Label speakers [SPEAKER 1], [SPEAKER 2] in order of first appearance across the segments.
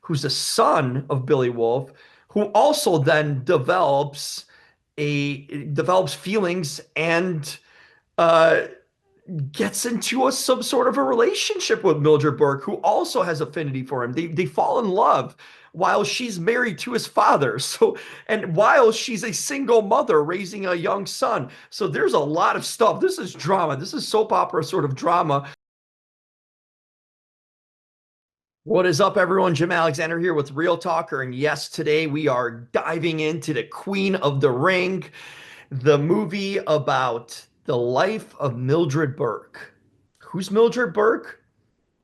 [SPEAKER 1] who's the son of Billy Wolf, who also then develops feelings and uh, gets into some sort of a relationship with Mildred Burke, who also has affinity for him. They fall in love while she's married to his father. So, and while she's a single mother raising a young son. So there's a lot of stuff. This is drama. This is soap opera sort of drama. What is up, everyone? Jim Alexander here with Real Talker. And yes, today we are diving into the Queen of the Ring, the movie about the life of Mildred Burke. Who's Mildred Burke?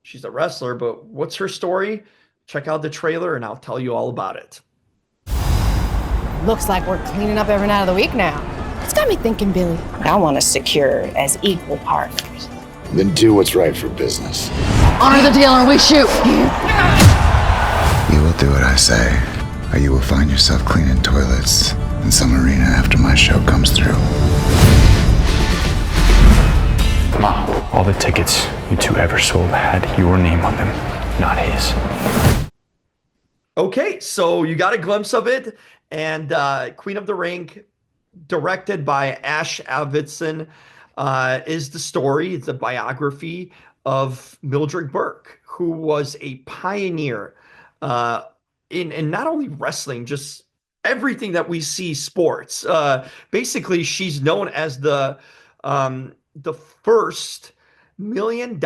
[SPEAKER 1] She's a wrestler, but what's her story? Check out the trailer and I'll tell you all about it.
[SPEAKER 2] Looks like we're cleaning up every night of the week now. It's got me thinking, Billy.
[SPEAKER 3] I want us secure as equal partners.
[SPEAKER 4] Then do what's right for business.
[SPEAKER 2] Honor the deal or we shoot.
[SPEAKER 5] You will do what I say, or you will find yourself cleaning toilets in some arena after my show comes through.
[SPEAKER 6] Mom, all the tickets you two ever sold had your name on them, not his.
[SPEAKER 1] Okay, so you got a glimpse of it, and Queen of the Ring, directed by Ash Avildsen, is the story. It's a biography of Mildred Burke, who was a pioneer in not only wrestling, just everything that we see sports. Basically, she's known as the first $1 million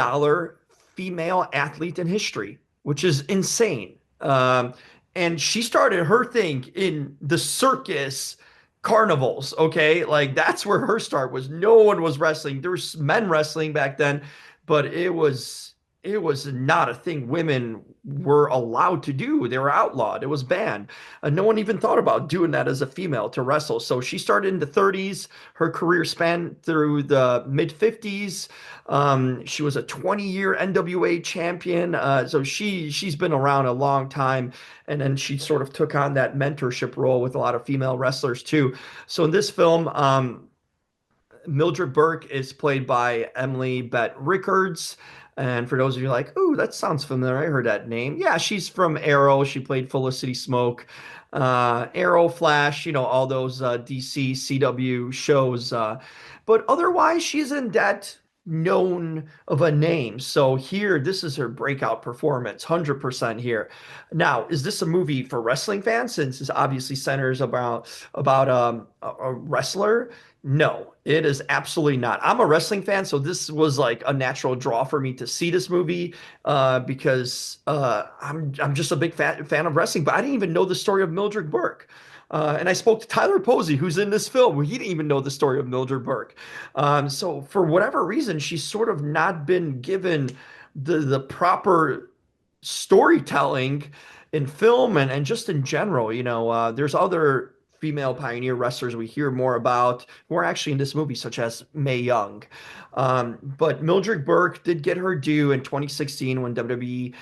[SPEAKER 1] female athlete in history, which is insane. And she started her thing in the circus carnivals. Okay, like that's where her start was. No one was wrestling. There was men wrestling back then, but it was not a thing women were allowed to do. They were outlawed. It was banned. No one even thought about doing that as a female to wrestle. So she started in the 30s. Her career spanned through the mid 50s. She was a 20-year NWA champion. So she's been around a long time. And then she sort of took on that mentorship role with a lot of female wrestlers too. So in this film, Mildred Burke is played by Emily Bett Rickards. And for those of you like, oh, that sounds familiar. I heard that name. Yeah, she's from Arrow. She played Felicity Smoke, Arrow, Flash, all those DC, CW shows. But otherwise, she isn't that known of a name. So here, this is her breakout performance, 100% here. Now, is this a movie for wrestling fans? Since it obviously centers about a wrestler. No, it is absolutely not. I'm a wrestling fan, so this was like a natural draw for me to see this movie because I'm just a big fan of wrestling. But I didn't even know the story of Mildred Burke. And I spoke to Tyler Posey, who's in this film, where he didn't even know the story of Mildred Burke. So for whatever reason, she's sort of not been given the proper storytelling in film and just in general. There's other female pioneer wrestlers we hear more about who are actually in this movie, such as Mae Young. But Mildred Burke did get her due in 2016 when WWE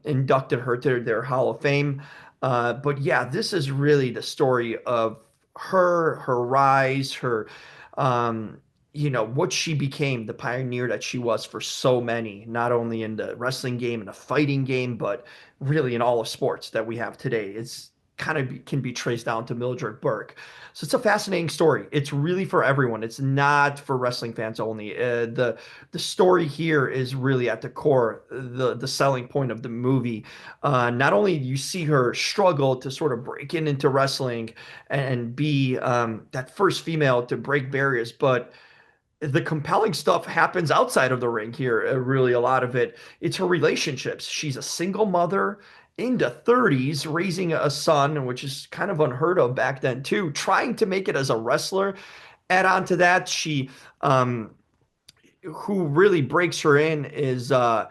[SPEAKER 1] inducted her to their Hall of Fame. But yeah, this is really the story of her rise, her, what she became, the pioneer that she was for so many, not only in the wrestling game and the fighting game, but really in all of sports that we have today. It's kind of can be traced down to Mildred Burke. So it's a fascinating story. It's really for everyone. It's not for wrestling fans only. The story here is really at the core, the selling point of the movie. Not only do you see her struggle to sort of break into wrestling and be that first female to break barriers, but the compelling stuff happens outside of the ring here. Really, a lot of it. It's her relationships. She's a single mother in the 30s, raising a son, which is kind of unheard of back then too, trying to make it as a wrestler. Add on to that, she, who really breaks her in is a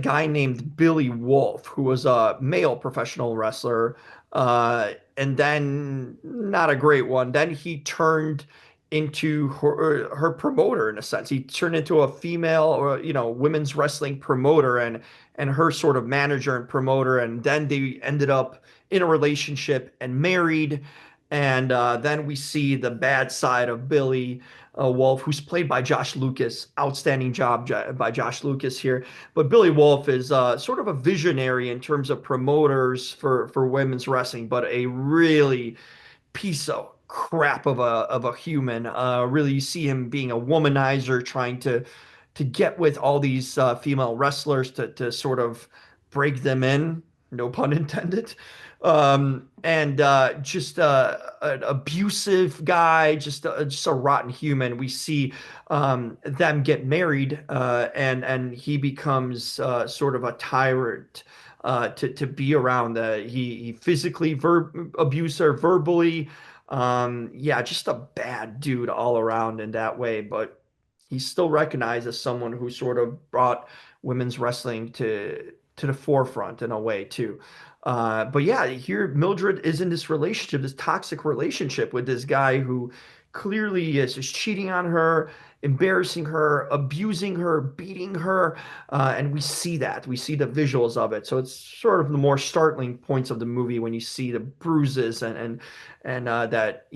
[SPEAKER 1] guy named Billy Wolf, who was a male professional wrestler, and then not a great one. Then he turned into her promoter in a sense. He turned into a female or women's wrestling promoter and her sort of manager and promoter, and then they ended up in a relationship and married. And then we see the bad side of Billy, Wolf, who's played by Josh Lucas. Outstanding job by Josh Lucas here. But Billy Wolf is sort of a visionary in terms of promoters for women's wrestling, but a really piece of crap of a human. Really, you see him being a womanizer, trying to get with all these female wrestlers to sort of break them in, no pun intended. And just an abusive guy, just a rotten human. We see them get married, and he becomes sort of a tyrant to be around. He physically abused her verbally. Yeah, just a bad dude all around in that way. But he's still recognized as someone who sort of brought women's wrestling to the forefront in a way too. But yeah, here Mildred is in this relationship, this toxic relationship with this guy who clearly is just cheating on her, embarrassing her, abusing her, beating her, and we see that. We see the visuals of it. So it's sort of the more startling points of the movie when you see the bruises and that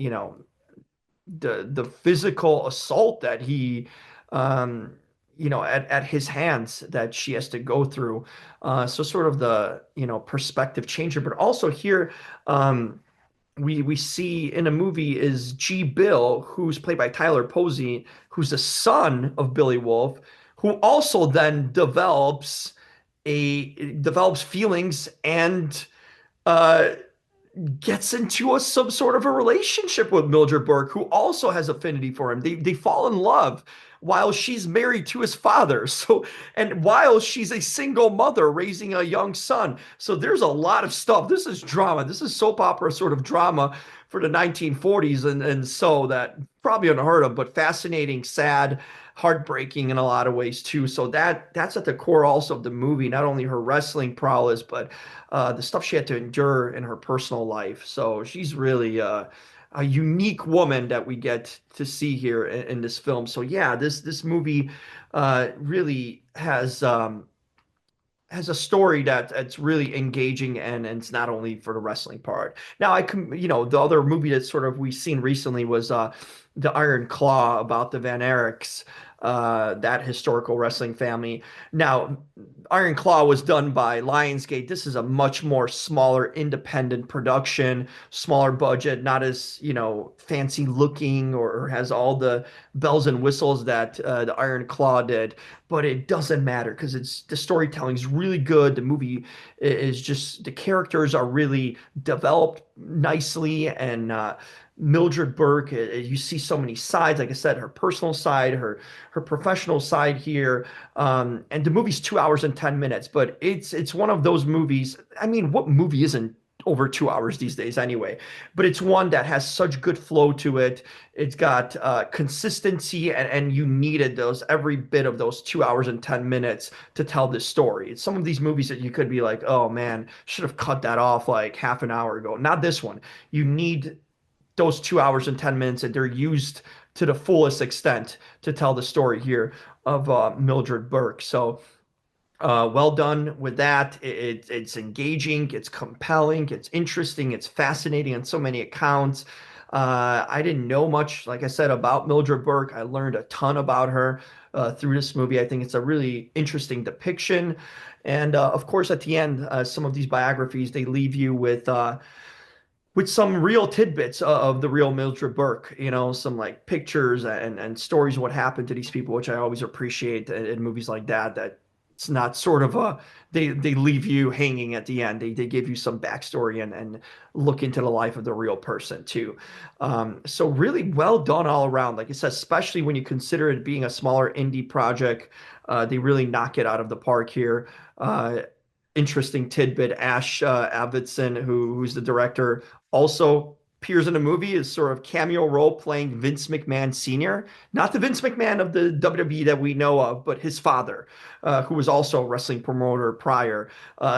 [SPEAKER 1] the physical assault that he at his hands that she has to go through. So sort of the perspective changer, but also here we see in a movie is G. Bill, who's played by Tyler Posey, who's the son of Billy Wolf, who also then develops feelings and uh, gets into some sort of a relationship with Mildred Burke, who also has affinity for him. They fall in love while she's married to his father. So, and while she's a single mother raising a young son. So there's a lot of stuff. This is drama. This is soap opera sort of drama for the 1940s. And so that probably unheard of, but fascinating, sad, heartbreaking in a lot of ways too. So that's at the core also of the movie, not only her wrestling prowess, but the stuff she had to endure in her personal life. So she's really a unique woman that we get to see here in this film. So yeah, this movie really has a story that's really engaging, and it's not only for the wrestling part. Now the other movie that sort of we've seen recently was the Iron Claw, about the Van Erichs, that historical wrestling family. Now, Iron Claw was done by Lionsgate. This is a much more smaller independent production, smaller budget, not as, fancy looking or has all the bells and whistles that the Iron Claw did. But it doesn't matter because the storytelling is really good. The movie is just, the characters are really developed nicely, and Mildred Burke, you see so many sides. Like I said, her personal side, her professional side here, and the movie's 2 hours and 10 minutes. But it's one of those movies. I mean, what movie isn't over 2 hours these days anyway? But it's one that has such good flow to it. It's got consistency, and you needed every bit of those 2 hours and 10 minutes to tell this story. It's some of these movies that you could be like, oh man, should have cut that off like half an hour ago. Not this one. You need those 2 hours and 10 minutes, and they're used to the fullest extent to tell the story here of Mildred Burke. So well done with that. It's engaging, it's compelling, it's interesting, it's fascinating on so many accounts. I didn't know much, like I said, about Mildred Burke. I learned a ton about her through this movie. I think it's a really interesting depiction. And of course, at the end, some of these biographies, they leave you with some real tidbits of the real Mildred Burke, some like pictures and stories of what happened to these people, which I always appreciate in movies like that it's not sort of they leave you hanging at the end. They give you some backstory and look into the life of the real person too. So really well done all around. Like I said, especially when you consider it being a smaller indie project, they really knock it out of the park here. Interesting tidbit, Ash Avildsen, who's the director, also appears in the movie as sort of cameo role playing Vince McMahon Sr. Not the Vince McMahon of the WWE that we know of, but his father, who was also a wrestling promoter prior.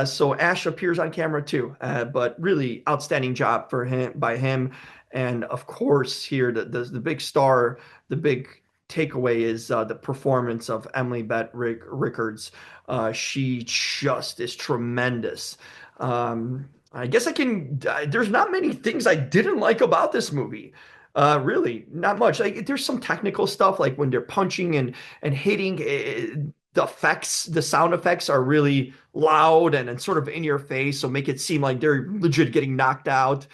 [SPEAKER 1] So Ash appears on camera too, but really outstanding job by him. And of course here, the big star, the big takeaway is the performance of Emily Bett Rickards. She just is tremendous. I guess there's not many things I didn't like about this movie. Really, not much. Like there's some technical stuff, like when they're punching and hitting. The effects, the sound effects are really loud and sort of in your face, so make it seem like they're legit getting knocked out.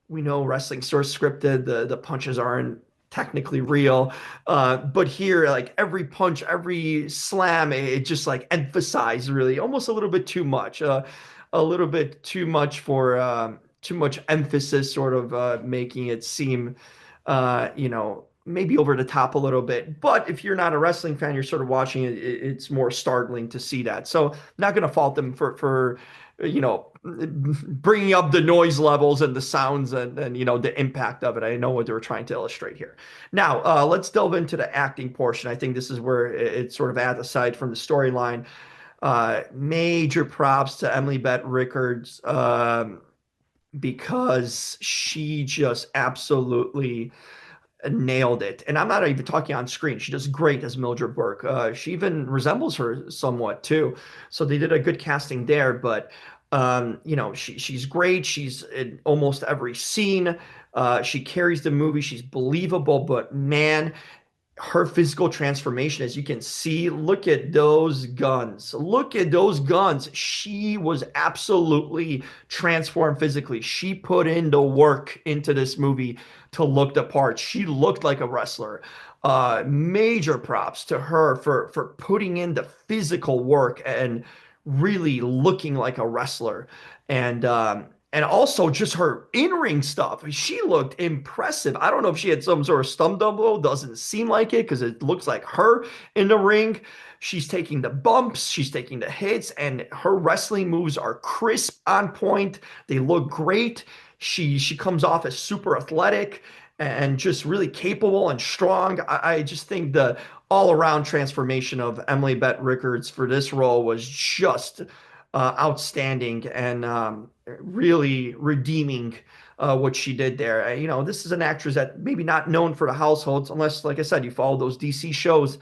[SPEAKER 1] We know wrestling's sort of scripted. The punches aren't technically real, but here, like every punch, every slam, it just like emphasized really almost a little bit too much, a little bit too much for too much emphasis, sort of making it seem, maybe over the top a little bit. But if you're not a wrestling fan, you're sort of watching it, it's more startling to see that. So not going to fault them for bringing up the noise levels and the sounds and the impact of it. I know what they were trying to illustrate here. Now, let's delve into the acting portion. I think this is where it's sort of at, aside from the storyline. Major props to Emily Bett Rickards, because she just absolutely nailed it. And I'm not even talking on screen. She does great as Mildred Burke. She even resembles her somewhat too. So they did a good casting there. But she's great. She's in almost every scene. She carries the movie. She's believable. But man, her physical transformation, as you can see, look at those guns. Look at those guns. She was absolutely transformed physically. She put in the work into this movie to look the part. She looked like a wrestler. Major props to her for putting in the physical work and really looking like a wrestler. And also just her in-ring stuff. She looked impressive. I don't know if she had some sort of stump double. Doesn't seem like it because it looks like her in the ring. She's taking the bumps. She's taking the hits. And her wrestling moves are crisp, on point. They look great. She comes off as super athletic and just really capable and strong. I just think the all-around transformation of Emily Bett Rickards for this role was just outstanding and really redeeming what she did there. This is an actress that maybe not known for the households, unless, like I said, you follow those DC shows.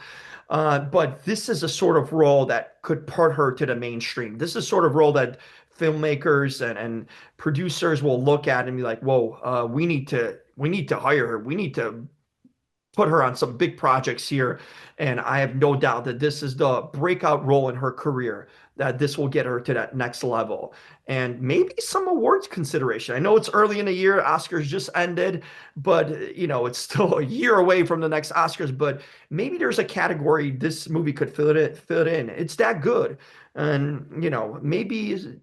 [SPEAKER 1] But this is a sort of role that could part her to the mainstream. This is sort of role that filmmakers and producers will look at and be like, "Whoa, we need to hire her. We need to put her on some big projects here." And I have no doubt that this is the breakout role in her career, that this will get her to that next level. And maybe some awards consideration. I know it's early in the year, Oscars just ended, but it's still a year away from the next Oscars. But maybe there's a category this movie could fit in. It's that good. And maybe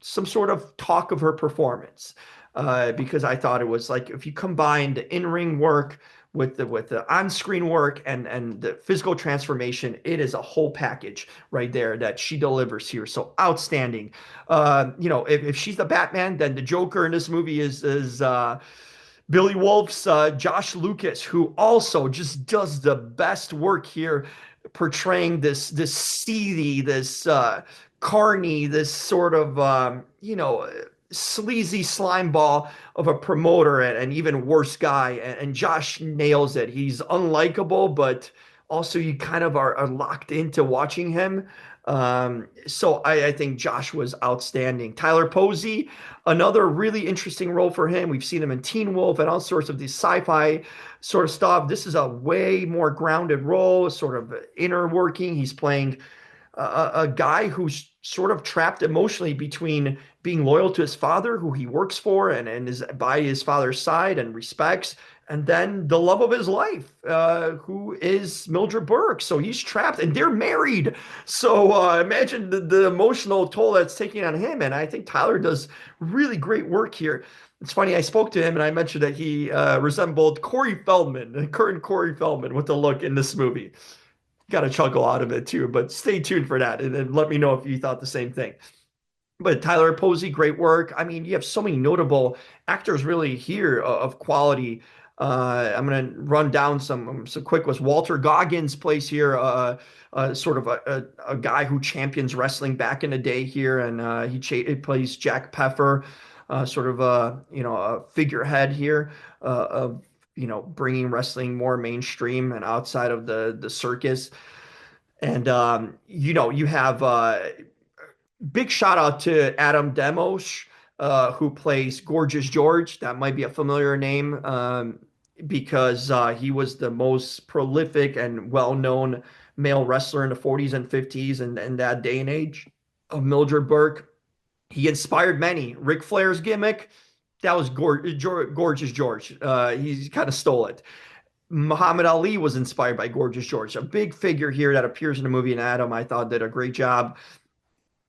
[SPEAKER 1] some sort of talk of her performance. Because I thought it was like, if you combine the in-ring work with the on-screen work and the physical transformation, it is a whole package right there that she delivers here. So outstanding. If she's the Batman, then the Joker in this movie is Billy Wolf's Josh Lucas, who also just does the best work here, portraying this seedy, this carny, this sort of sleazy slime ball of a promoter and even worse guy. And Josh nails it. He's unlikable, but also you kind of are locked into watching him. So I think Josh was outstanding. Tyler Posey, another really interesting role for him. We've seen him in Teen Wolf and all sorts of these sci-fi sort of stuff. This is a way more grounded role, sort of inner working. He's playing a guy who's sort of trapped emotionally between being loyal to his father, who he works for and is by his father's side and respects, and then the love of his life, who is Mildred Burke. So he's trapped, and they're married. So imagine the emotional toll that's taking on him. And I think Tyler does really great work here. It's funny, I spoke to him and I mentioned that he resembled Corey Feldman, current Corey Feldman, with the look in this movie. Got a chuckle out of it too, but stay tuned for that and then let me know if you thought the same thing. But Tyler Posey, great work. I mean, you have so many notable actors really here of quality. I'm going to run down some quick ones. Walter Goggins plays here, sort of a guy who champions wrestling back in the day here, and he plays Jack Peffer, sort of a figurehead here of bringing wrestling more mainstream and outside of the circus. And you have big shout out to Adam Demosh, who plays Gorgeous George. That might be a familiar name. because he was the most prolific and well-known male wrestler in the 40s and 50s and that day and age of Mildred Burke. He inspired many. Ric Flair's gimmick, that was Gorgeous George. He kind of stole it. Muhammad Ali was inspired by Gorgeous George, a big figure here that appears in the movie, and Adam, I thought, did a great job.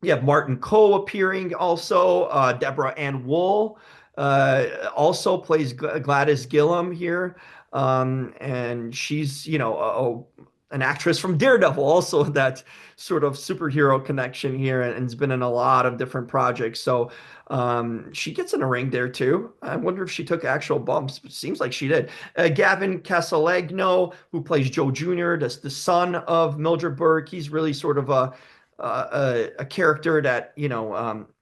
[SPEAKER 1] You have Martin Coe appearing also. Deborah Ann Wool also plays Gladys Gillum here. And she's, an actress from Daredevil, also that sort of superhero connection here, and has been in a lot of different projects. So she gets in a ring there too. I wonder if she took actual bumps. It seems like she did. Gavin Casalegno, who plays Joe Jr., the son of Mildred Burke. He's really sort of a character that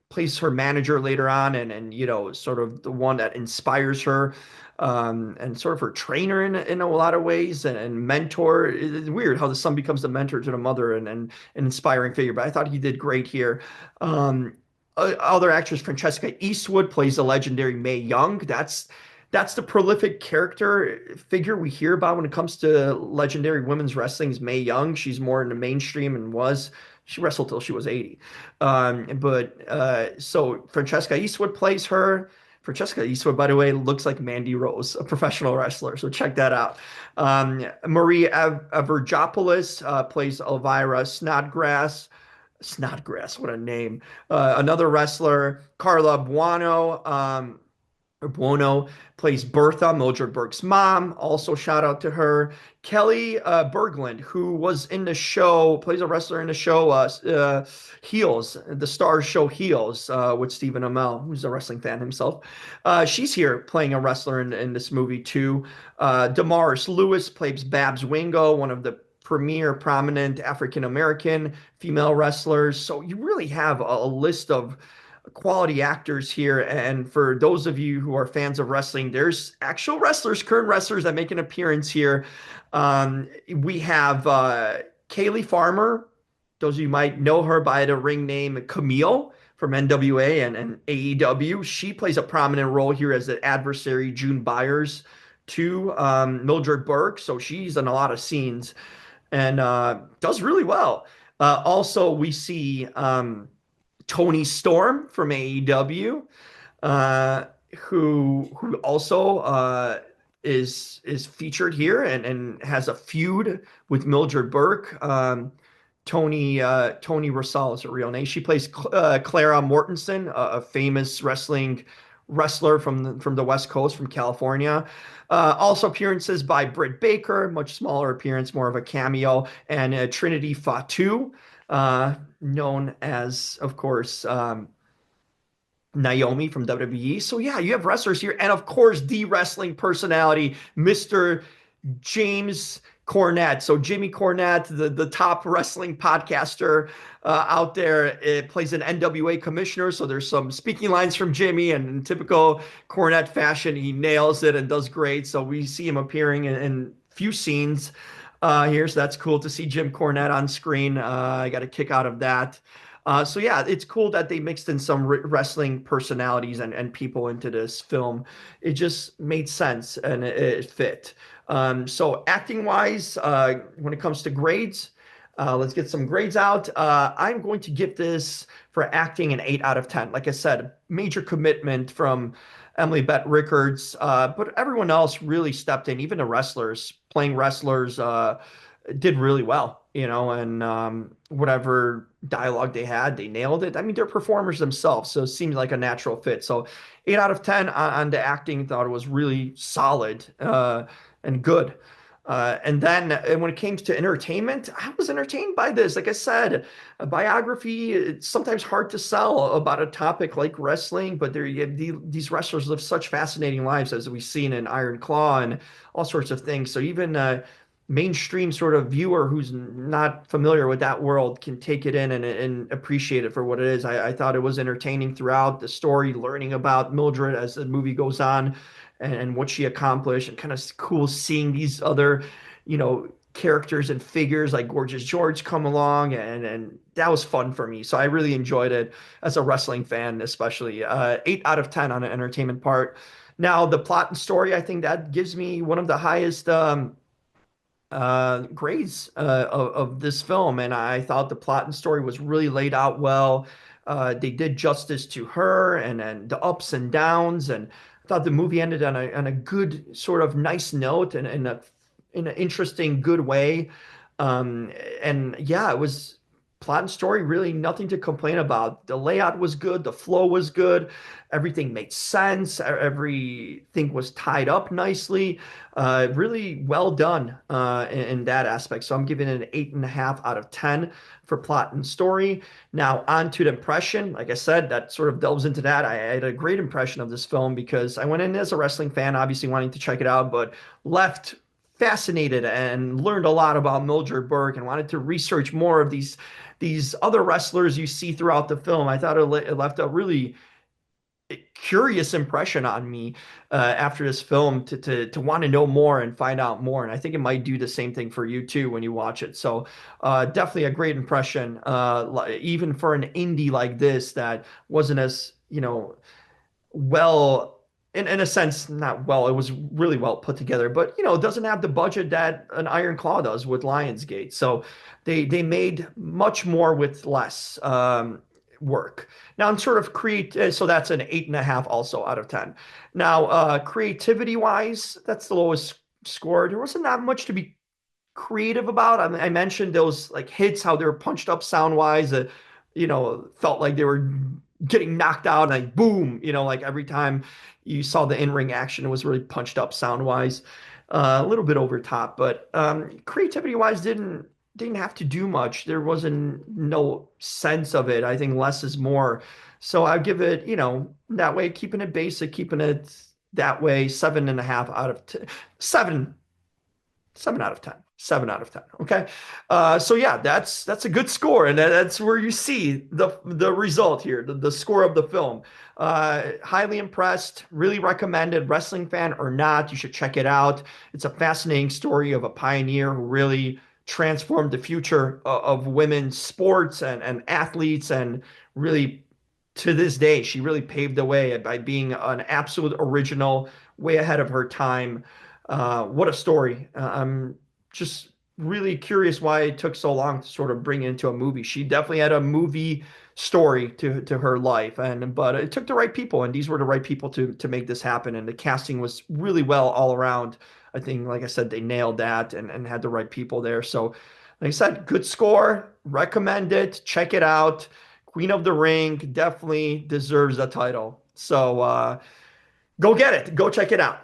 [SPEAKER 1] plays her manager later on, and sort of the one that inspires her, and sort of her trainer in a lot of ways, and mentor. It's weird how the son becomes the mentor to the mother, and an inspiring figure. But I thought he did great here. Other actress Francesca Eastwood plays the legendary Mae Young. That's the prolific character figure we hear about when it comes to legendary women's wrestling is Mae Young. She's more in the mainstream and she wrestled till she was 80. So Francesca Eastwood plays her. Francesca Eastwood, by the way, looks like Mandy Rose, a professional wrestler. So check that out. Marie Averjopoulos plays Elvira Snodgrass. Snodgrass, what a name. Another wrestler, Carla Buono plays Bertha, Mildred Burke's mom. Also, shout out to her. Kelly Berglund, who was in the show, plays a wrestler in the show Heels, the Stars show Heels, with Stephen Amell, who's a wrestling fan himself. She's here playing a wrestler in this movie too. Damaris Lewis plays Babs Wingo, one of the premier prominent African-American female wrestlers. So you really have a list of quality actors here. And for those of you who are fans of wrestling, there's actual wrestlers, current wrestlers that make an appearance here. We have Kaylee Farmer. Those of you might know her by the ring name Camille from NWA and AEW. She plays a prominent role here as the adversary June Byers to Mildred Burke. So she's in a lot of scenes and does really well. Also, we see Tony Storm from AEW, who also is featured here and has a feud with Mildred Burke. Tony Russell is her real name. She plays Clara Mortensen, a famous wrestler from the West Coast, from California. Also appearances by Britt Baker, much smaller appearance, more of a cameo, and Trinity Fatu, known as, of course, Naomi from WWE. So yeah, you have wrestlers here, and of course the wrestling personality, Mr. James Cornette. So Jimmy Cornette, the top wrestling podcaster out there, plays an NWA commissioner. So there's some speaking lines from Jimmy, and in typical Cornette fashion, he nails it and does great. So we see him appearing in few scenes here. So that's cool to see Jim Cornette on screen. I got a kick out of that. So yeah, it's cool that they mixed in some wrestling personalities and people into this film. It just made sense and it fit. So acting wise, when it comes to grades, let's get some grades out. I'm going to give this for acting an 8 out of 10. Like I said, major commitment from Emily Bett Rickards, but everyone else really stepped in. Even the wrestlers, playing wrestlers, did really well, and whatever dialogue they had, they nailed it. I mean, they're performers themselves, so it seems like a natural fit. So 8 out of 10 on the acting. Thought it was really solid and good. And then when it came to entertainment, I was entertained by this. Like I said, a biography, it's sometimes hard to sell about a topic like wrestling, but these wrestlers live such fascinating lives, as we've seen in Iron Claw and all sorts of things. So even mainstream sort of viewer who's not familiar with that world can take it in and appreciate it for what it is. I thought it was entertaining throughout the story, learning about Mildred as the movie goes on and what she accomplished, and kind of cool seeing these other, characters and figures like Gorgeous George come along, and that was fun for me. So I really enjoyed it as a wrestling fan, especially. 8 out of 10 on an entertainment part. Now, the plot and story, I think that gives me one of the highest grades of this film, and I thought the plot and story was really laid out well. They did justice to her and the ups and downs, and I thought the movie ended on a good sort of nice note and in an interesting, good way. And yeah, it was plot and story, really nothing to complain about. The layout was good, the flow was good, everything made sense, everything was tied up nicely. Really well done in that aspect. So I'm giving it an 8.5 out of 10 for plot and story. Now, on to the impression. Like I said, that sort of delves into that. I had a great impression of this film because I went in as a wrestling fan, obviously wanting to check it out, but left fascinated and learned a lot about Mildred Burke and wanted to research more of these other wrestlers you see throughout the film. I thought it left a really curious impression on me after this film to want to know more and find out more. And I think it might do the same thing for you too when you watch it. So definitely a great impression, even for an indie like this that wasn't as, well, in a sense, not well, it was really well put together, but it doesn't have the budget that an Iron Claw does with Lionsgate. So they made much more with less work. Now, I'm sort of so that's an 8.5 also out of 10. Now, creativity wise, that's the lowest score. There wasn't that much to be creative about. I mentioned those like hits, how they were punched up sound wise. Felt like they were getting knocked out, like boom, like every time you saw the in-ring action, it was really punched up sound wise, a little bit over top, but creativity wise didn't have to do much. There wasn't no sense of it. I think less is more. So I give it, that way, keeping it basic, keeping it that way, 7.5 out of 10, 7 out of 10. 7 out of 10. Okay. So yeah, that's a good score. And that's where you see the result here, the score of the film. Highly impressed, really recommended. Wrestling fan or not, you should check it out. It's a fascinating story of a pioneer who really transformed the future of women's sports and athletes, and really to this day, she really paved the way by being an absolute original, way ahead of her time. What a story. I'm just really curious why it took so long to sort of bring it into a movie. She definitely had a movie story to her life, but it took the right people, and these were the right people to make this happen. And the casting was really well all around. I think, like I said, they nailed that and had the right people there. So, like I said, good score. Recommend it. Check it out. Queen of the Ring definitely deserves a title. So go get it. Go check it out.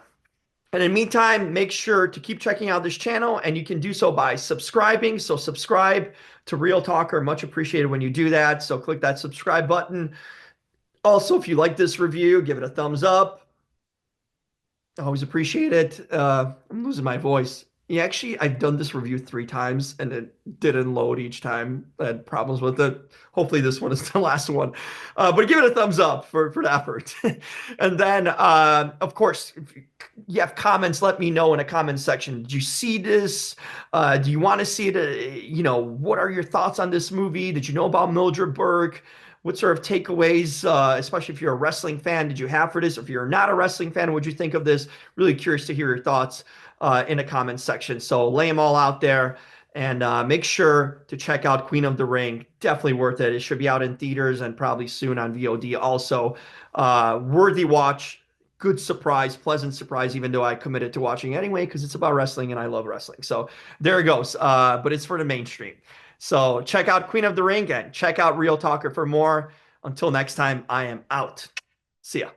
[SPEAKER 1] And in the meantime, make sure to keep checking out this channel, and you can do so by subscribing. So subscribe to Real Talker. Much appreciated when you do that. So click that subscribe button. Also, if you like this review, give it a thumbs up. I always appreciate it. I'm losing my voice. Yeah, actually, I've done this review 3 times and it didn't load each time. I had problems with it. Hopefully this one is the last one. But give it a thumbs up for the effort. And then, of course, if you have comments, let me know in a comment section. Did you see this? Do you want to see it? What are your thoughts on this movie? Did you know about Mildred Burke? What sort of takeaways, especially if you're a wrestling fan, did you have for this? If you're not a wrestling fan, what'd you think of this? Really curious to hear your thoughts in the comments section. So lay them all out there, and make sure to check out Queen of the Ring. Definitely worth it. It should be out in theaters and probably soon on VOD also. Worthy watch. Good surprise, pleasant surprise, even though I committed to watching anyway because it's about wrestling and I love wrestling. So there it goes. But it's for the mainstream. So check out Queen of the Ring and check out Real Talker for more. Until next time, I am out. See ya.